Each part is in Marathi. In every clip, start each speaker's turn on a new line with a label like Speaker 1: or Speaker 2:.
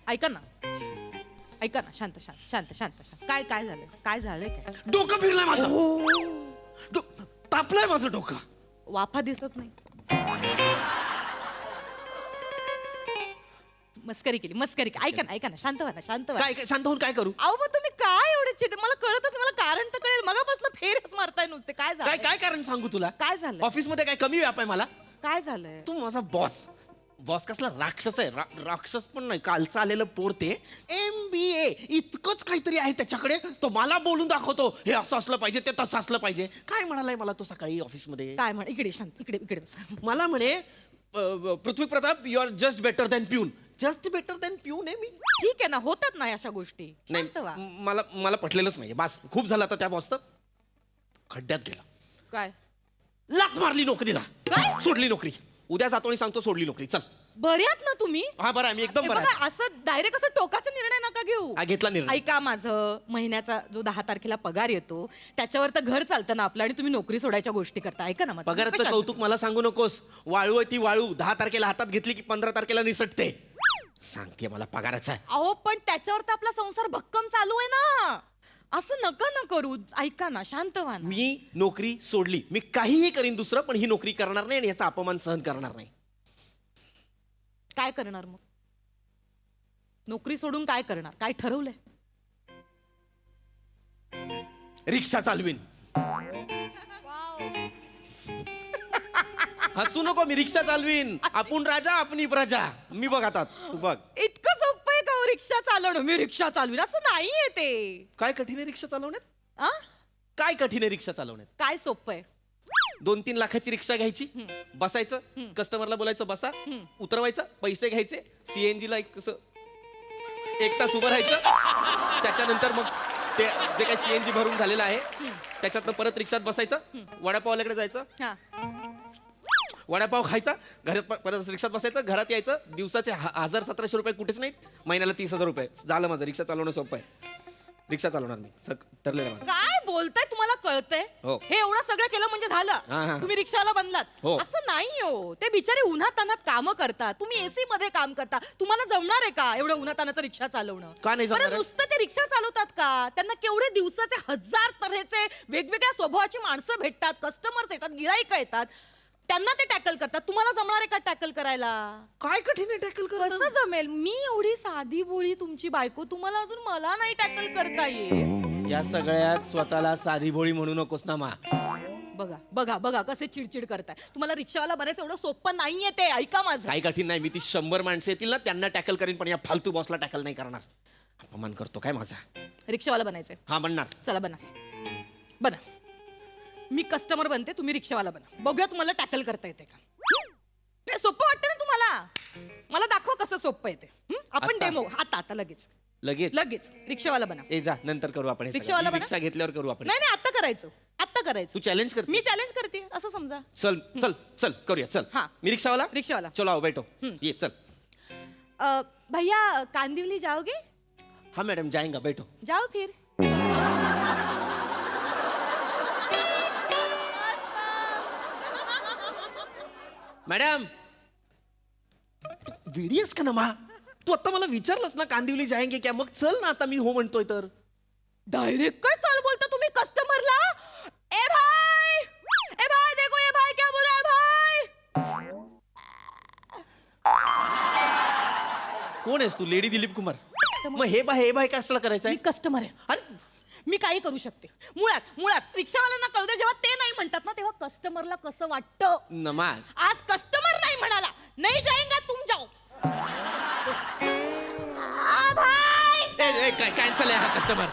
Speaker 1: ऐका ना, ऐका ना, शांत शांत शांत शांत शांत. काय काय झालंय, काय झालंय काय?
Speaker 2: डोकं फिरलंय माझं. तापलंय माझं डोकं.
Speaker 1: वाफा दिसत नाही. मस्करी केली, मस्करी केली. ऐका ना, शांत व्हा ना, शांत व्हा.
Speaker 2: काय काय शांत होऊन काय करू?
Speaker 1: अहो मग तुम्ही काय एवढे चिड, मला कळतच नाही, मला कारण तर कळेल. मगापासून फेरच मारताय नुसते. काय
Speaker 2: काय
Speaker 1: झालं,
Speaker 2: काय कारण सांगू तुला?
Speaker 1: काय झालं?
Speaker 2: ऑफिस मध्ये काय कमी व्याप आहे मला?
Speaker 1: काय झालंय?
Speaker 2: तू माझा बॉस. बॉस कसला राक्षस आहे. राक्षस पण नाही, कालचं आलेलं पोरते. MBA इतकंच काहीतरी आहे त्याच्याकडे. तो मला बोलून दाखवतो, हे असं असलं पाहिजे, ते तसं असलं पाहिजे. काय म्हणालाय मला तो सकाळी ऑफिसमध्ये?
Speaker 1: काय म्हण, इकडे शांत, इकडे इकडे बस.
Speaker 2: मला म्हणे Prithvi Pratap you are just better than peon. Just better than peon आहे मी?
Speaker 1: ठीक आहे ना, होतात ना अशा गोष्टी. शांत व्हा.
Speaker 2: नाही, मला पटलेलंच नाही. बस खूप झालं आता त्या बॉसचं. खड्ड्यात गेला.
Speaker 1: काय
Speaker 2: लात मारली नोकरीला.
Speaker 1: काय?
Speaker 2: सोडली नोकरी. उद्या जातो आणि सांगतो सोडली नोकरी. चल.
Speaker 1: बऱ्यात ना तुम्ही?
Speaker 2: हा बरं आहे, मी एकदम
Speaker 1: हे
Speaker 2: बरं
Speaker 1: बघा,
Speaker 2: आहे.
Speaker 1: असं डायरेक्ट असं टोकाचा निर्णय नका घेऊ.
Speaker 2: हा, घेतला निर्णय.
Speaker 1: ऐका, माझं महिन्याचा जो 10 तारखेला पगार येतो त्याच्यावर तर घर चालतं ना आपलं, आणि तुम्ही नोकरी सोडायच्या गोष्टी करता. ऐका ना माझं.
Speaker 2: पगाराचं
Speaker 1: कशात?
Speaker 2: कौतुक मला सांगू नकोस. वाळू आहे ती वाळू. 10 तारखेला हातात घेतली की 15 तारखेला निसटते. सांगते मला पगाराचा आहे.
Speaker 1: अहो पण त्याच्यावर तर आपला संसार भक्कम चालू आहे ना. असं नका ना करू. ऐका ना, शांत व्हा ना.
Speaker 2: मी नोकरी सोडली. मी काहीही करीन दुसरं, पण ही नोकरी करणार नाही आणि याचा अपमान सहन करणार नाही.
Speaker 1: काय करणार मग? नोकरी सोडून काय करणार? काय ठरवलंय?
Speaker 2: रिक्षा चालवीन. हसू नको, मी रिक्षा चालवीन. आपण राजा आपली प्रजा. मी बघ आता, तू बघ.
Speaker 1: इतकं सोपं आहे का हो रिक्षा चालवणं? मी रिक्षा चालवीन असं नाहीये ते.
Speaker 2: काय कठीण आहे रिक्षा चालवण्यात?
Speaker 1: आ?
Speaker 2: काय कठीण आहे रिक्षा चालवण्यात?
Speaker 1: काय सोपं आहे?
Speaker 2: 2-3 लाखाची रिक्षा घ्यायची, बसायचं, कस्टमरला बोलायचं बसा, उतरवायचं, पैसे घ्यायचे, CNG ला एक 1 तास उभं राहायचं. त्याच्यानंतर मग ते जे काही CNG भरून झालेलं आहे त्याच्यातनं परत रिक्षात बसायचं, वडापावल्याकडे जायचं,
Speaker 1: हा.
Speaker 2: वडापाव खायचा, घरात परत रिक्षात बसायचं, घरात यायचं. दिवसाचे 1000-1700 रुपये कुठेच नाहीत, महिन्याला 30,000 रुपये. झालं माझं. रिक्षा चालवणं सोपं आहे. रिक्षा चालवणार मी, ठरलेलं माझं.
Speaker 1: काय बोलताय? तुम्हाला कळतंय?
Speaker 2: हो.
Speaker 1: हे एवढं सगळं केलं म्हणजे
Speaker 2: हा,
Speaker 1: झालं?
Speaker 2: हा.
Speaker 1: तुम्ही रिक्षावाला बनलात?
Speaker 2: हो.
Speaker 1: असं नाही हो. ते बिचारे उन्हातानात कामं करतात, तुम्ही AC मध्ये काम करता. तुम्हाला जमणार आहे का एवढं उन्हातानाचं रिक्षा चालवणं?
Speaker 2: का नाही जमणार
Speaker 1: बरं,
Speaker 2: आहे?
Speaker 1: नुसतं ते रिक्षा चालवतात का? त्यांना केवढे दिवसाचे 1000 तऱ्हेचे वेगवेगळ्या स्वभावाची माणसं भेटतात, कस्टमर्स येतात, गिराईक येतात. त्यांना ते टॅकल करतात. तुम्हाला जमणार आहे का टॅकल करायला?
Speaker 2: काय कठीण आहे टॅकल करणं?
Speaker 1: कसं जमेल? मी एवढी साधी बोळी तुमची बायको, तुम्हाला अजून मला नाही टॅकल करता येत.
Speaker 2: या सगळ्यात स्वतःला साधी भोळी म्हणू नकोस ना मा.
Speaker 1: बघा बघा बघा कसे चिडचिड करताय. तुम्हाला रिक्षावाला बनायचं एवढं सोपं नाहीये ते. ऐका माझं.
Speaker 2: काही कठीण नाही. मी ती 100 माणसं येतील ना त्यांना टॅकल करीन, पण या फालतू बॉसला टॅकल नाही करणार. अपमान करतो काय माझा?
Speaker 1: रिक्षावाला बनायचंय?
Speaker 2: हा म्हणणार.
Speaker 1: चला बना, बना. मी कस्टमर बनते, तुम्ही रिक्षावाला बना. बघूया तुम्हाला टॅकल करता येते का. ते सोपं वाटतं ना तुम्हाला? मला दाखव कसं सोपं येते. आपण
Speaker 2: आता?
Speaker 1: डेमो आता लगेच
Speaker 2: लगेच
Speaker 1: लगेच रिक्षावाला बना.
Speaker 2: ए जा, नंतर करू आपण हे सगळं.
Speaker 1: रिक्षावाला
Speaker 2: मी
Speaker 1: बना?
Speaker 2: रिक्षा घेतल्यावर करू आपण.
Speaker 1: नाही नाही, आता करायचं, आता करायचं.
Speaker 2: तू चॅलेंज कर.
Speaker 1: मी चॅलेंज करते असं समजा.
Speaker 2: चल चल चल करूया. चल.
Speaker 1: हा.
Speaker 2: मी रिक्षावाला.
Speaker 1: रिक्षावाला.
Speaker 2: चलो आओ बैठो. ये चल.
Speaker 1: भैया कांदिवली जाओगे?
Speaker 2: हाँ मैडम जाएंगा, बैठो.
Speaker 1: जाओ फिर.
Speaker 2: मॅडम वेडीस का ना मा? तू आता मला विचारलंस ना कांदिवली जाएंगे क्या, मग चल ना आता. मी हो म्हणतोय तर.
Speaker 1: डायरेक्ट काय चाल बोलता तुम्ही कस्टमरला? ए भाई देखो ये भाई क्या बोला है भाई.
Speaker 2: कोण आहेस तू? लेडी दिलीप कुमार? मग हे बाय काय असलं करायचं
Speaker 1: मी
Speaker 2: आहे?
Speaker 1: कस्टमर आहे.
Speaker 2: अरे
Speaker 1: मी काही करू शकते. मुळात रिक्षावाल्यांना कळू दे, जेव्हा ते नाही म्हणतात ना तेव्हा कस्टमरला कसं वाटतं.
Speaker 2: नमा.
Speaker 1: आज कस्टमर नाही म्हणाला, नाही जाएंगा तुम जाओ. भाई
Speaker 2: काय कॅन्सल आहे हा कस्टमर.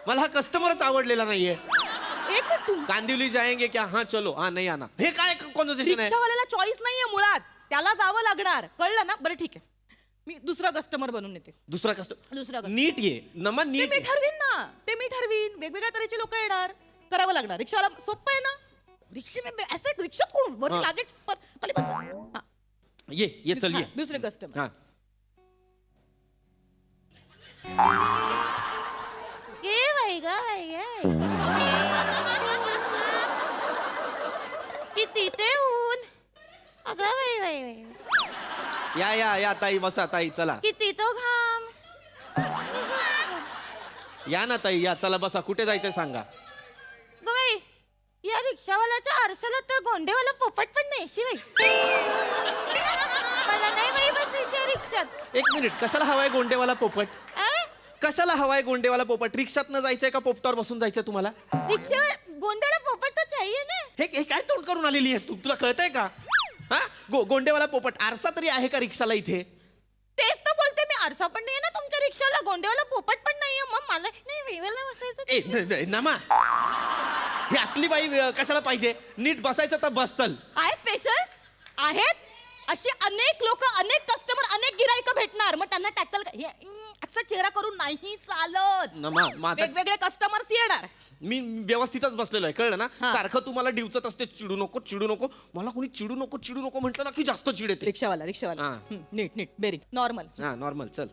Speaker 2: मला हा कस्टमरच आवडलेला नाहीये.
Speaker 1: एक मिनिट, तुम
Speaker 2: कांदिवली जाएंगे क्या? हाँ चलो. हाँ नहीं आना. हे काय कॉन्व्हर्सेशन आहे?
Speaker 1: रिक्षावाल्याला चॉईस नाहीये मुळात, त्याला जावं लागणार. कळलं ना? बरं ठीक आहे, मी दुसरा कस्टमर बनवून येते.
Speaker 2: दुसरा कस्टमर.
Speaker 1: दुसरा customer.
Speaker 2: नीट ये नमा,
Speaker 1: ते
Speaker 2: नीट
Speaker 1: मी
Speaker 2: ये.
Speaker 1: ठरवीन ना, ते मी ठरवीन. वेगवेगळ्या तऱ्हेचे लोक येणार, करावं लागणार. रिक्षावाला सोपं आहे ना. रिक्षा में ऐसे रिक्षात कोण वर
Speaker 2: हाँ.
Speaker 1: लागेच पर खाली बस. हा.
Speaker 2: ये चल ये.
Speaker 1: दुसरे कस्टमर.
Speaker 2: हाँ.
Speaker 1: ए भाई ग किती ते ऊन. अगं बाई.
Speaker 2: या ताई बसा ताई चला.
Speaker 1: किती येतो घाम.
Speaker 2: या ना ताई या, चला बसा. कुठे जायचंय सांगा.
Speaker 1: बाई या रिक्षावाल्याच्या आरशाला तर गोंडेवाला पोपट पण नाही शिवाय. मला नाही बाई बसायचं रिक्षात.
Speaker 2: एक मिनिट, कशाला हवाय गोंडेवाला पोपट? कशाला हवाय गोंडेवाला पोपट? रिक्षात न जायचंय का पोपटावर बसून जायचंय तुम्हाला?
Speaker 1: रिक्षावर गोंडेवाला पोपट तो चाहिए ना.
Speaker 2: हे काय तोंड करून आलेली आहेस तू? तुला कळतंय का? हा गोंडेवाला पोपट, आरसा तरी आहे का रिक्षाला इथे?
Speaker 1: तेच तर बोलते मी, आरसा पण नाहीये ना तुमच्या रिक्षाला, गोंडेवाला पोपट पण नाहीये, मग मला नाही वेळेला बसायचं.
Speaker 2: नमा, ही असली बाई कशाला पाहिजे? नीट बसायचं तर बस. चल.
Speaker 1: आहेत पेशन्स आहेत अशी अनेक लोक, अनेक कस्टमर, अनेक गिराईक भेटणार, मग त्यांना टॅकल असा चेहरा करून नाही चालत.
Speaker 2: नमा, माझा
Speaker 1: वेगवेगळे कस्टमर्स येणार.
Speaker 2: मी व्यवस्थितच बसलेलो आहे, कळलं ना?
Speaker 1: हा.
Speaker 2: सारखं तुम्हाला डिवचत असते, चिडू नको चिडू नको. मला कोणी चिडू नको म्हटलं ना की जास्त चिड येते.
Speaker 1: रिक्षावाला
Speaker 2: हा.
Speaker 1: नीट नीट बेरी नॉर्मल.
Speaker 2: हा नॉर्मल. चल.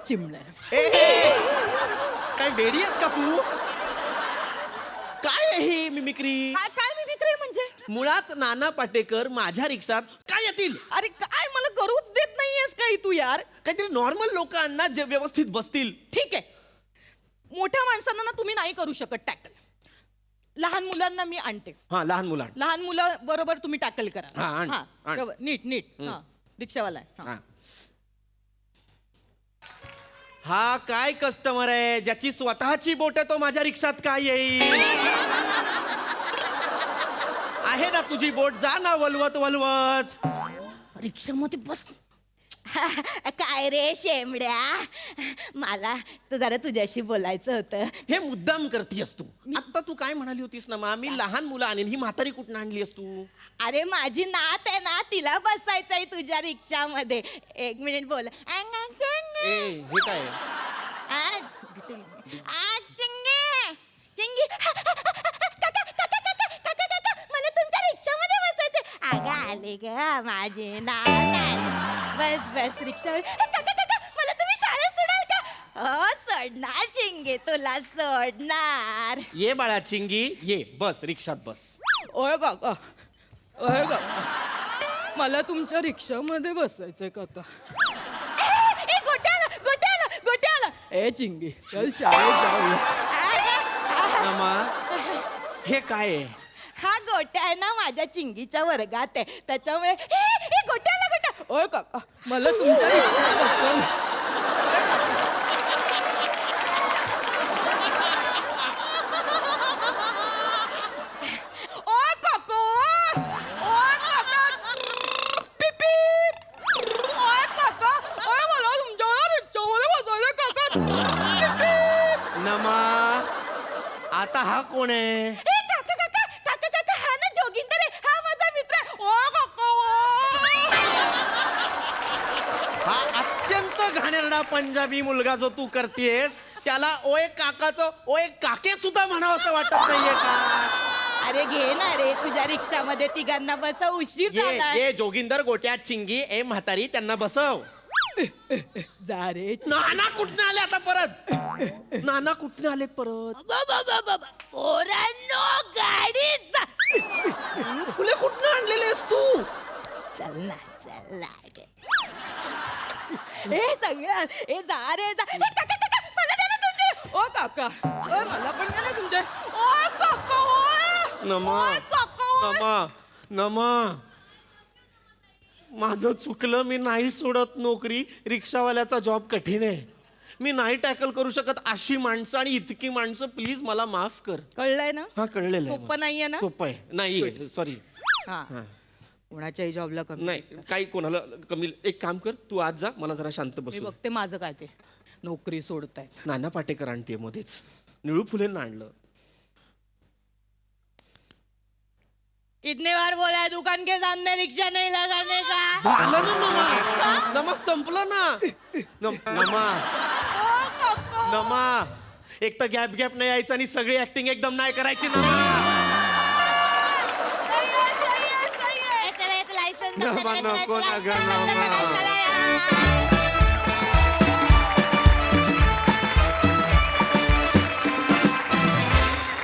Speaker 1: चिमण्या
Speaker 2: काय वेडी आहेस का तू? काय आहे ही मिमिक्री?
Speaker 1: काय मी विक्री म्हणजे?
Speaker 2: मुळात नाना पाटेकर माझ्या रिक्षात काय येतील?
Speaker 1: अरे काय मला करूच देत नाहीयेस काही तू यार.
Speaker 2: काहीतरी नॉर्मल लोकांना जे व्यवस्थित बसतील.
Speaker 1: ठीक आहे, मोठ्या माणसांना ना तुम्ही नाही करू शकत टॅकल. लहान मुलांना मी आणते.
Speaker 2: हा लहान मुलांना.
Speaker 1: लहान मुलं बरोबर तुम्ही टॅकल करा.
Speaker 2: हा, आण, आण.
Speaker 1: बरोबर. नीट नीट. हा रिक्षावाला आहे. हा.
Speaker 2: हा. हा काय कस्टमर आहे ज्याची स्वतःची बोट आहे तो माझ्या रिक्षात काय येईल? आहे ना तुझी बोट, जा ना वलवत वलवत.
Speaker 1: रिक्षामध्ये बस. काय रे शेमड्या, मला तर जरा तुझ्याशी बोलायचं होतं.
Speaker 2: हे मुद्दाम करतीयस तू. आता तू काय म्हणाली होतीस ना मा, मी लहान मुलं आणीन. ही म्हातारी कुठून आणलीस तू?
Speaker 1: अरे माझी नात आहे ना, तिला बसायचंय तुझ्या रिक्षामध्ये. एक मिनिट बोल.
Speaker 2: हे काय?
Speaker 1: मला तुमच्या रिक्षामध्ये बसायचंय. अगं आले ग माझे नात. बस बस रिक्षा. मला तुम्ही शाळेत सोडाल का? हो सोडणार चिंगे, तुला सोडणार.
Speaker 2: ये बाळा चिंगी ये, बस रिक्षात बस.
Speaker 1: ओय काका, ओय काका, मला तुमच्या रिक्षामध्ये बसायचंय काका. गोट्याला ए चिंगी चल शाळेत जाऊया.
Speaker 2: नमा, हे काय आहे?
Speaker 1: हा गोट्या आहे ना माझ्या चिंगीच्या वर्गात आहे, त्याच्यामुळे गोट्या. ओय काका, मला तुमच्या रिक्षात बसवलं.
Speaker 2: नमा, आता हा कोण आहे?
Speaker 1: हा ना जोगिंदर आहे, हा माझा मित्र आहे. ओ काका,
Speaker 2: हा अत्यंत घाणेरडा पंजाबी मुलगा जो तू करतेस त्याला ओय काकाचं ओय काके सुद्धा म्हणावं असं वाटत नाहीये का?
Speaker 1: अरे घे ना रे तुझ्या रिक्षामध्ये तिघांना बसव, उशीर झालाय.
Speaker 2: ये जोगिंदर, गोट्या, चिंगी, ए म्हातारी, त्यांना बसव.
Speaker 1: जा रे.
Speaker 2: नाना कुठनं आले आता परत? नाना कुठनं आलेत परत?
Speaker 1: पोरांनो गाडी जा.
Speaker 2: फुले कुठनं आणलेलेस तू?
Speaker 1: चल ना. ए सगळ्या ए जा रे जा. काका मला द्या ना तुमचे. ओ काका, ओ मला पण द्या ना तुमचे. ओ काका,
Speaker 2: नमा, नमा, माझं चुकलं. मी नाही सोडत नोकरी. रिक्षावाल्याचा जॉब कठीण आहे. मी नाही टॅकल करू शकत अशी माणसं आणि इतकी माणसं. प्लीज मला माफ कर.
Speaker 1: कळलंय ना?
Speaker 2: हा कळलेलं आहे.
Speaker 1: सोपं नाहीये ना?
Speaker 2: सोपं आहे. नाही सॉरी.
Speaker 1: हा कोणाच्याही जॉबला कमी
Speaker 2: नाही काही कोणाला कमी. एक काम कर, तू आज जा, मला जरा शांत
Speaker 1: मी
Speaker 2: बसू.
Speaker 1: बघते माझं काय ते. नोकरी सोडतायत.
Speaker 2: नाना पाटेकर आणते मध्येच. निळू फुलेंना आणलं.
Speaker 1: कितने बार बोला है दुकान के सामने रिक्शा नहीं लगाने का.
Speaker 2: झालं ना नमा. नमा संपलं ना. नमा एक तर गॅप नाही यायचं आणि सगळी ऍक्टिंग एकदम नाही करायची.
Speaker 1: लायसन्स
Speaker 2: नको ना ग नमा.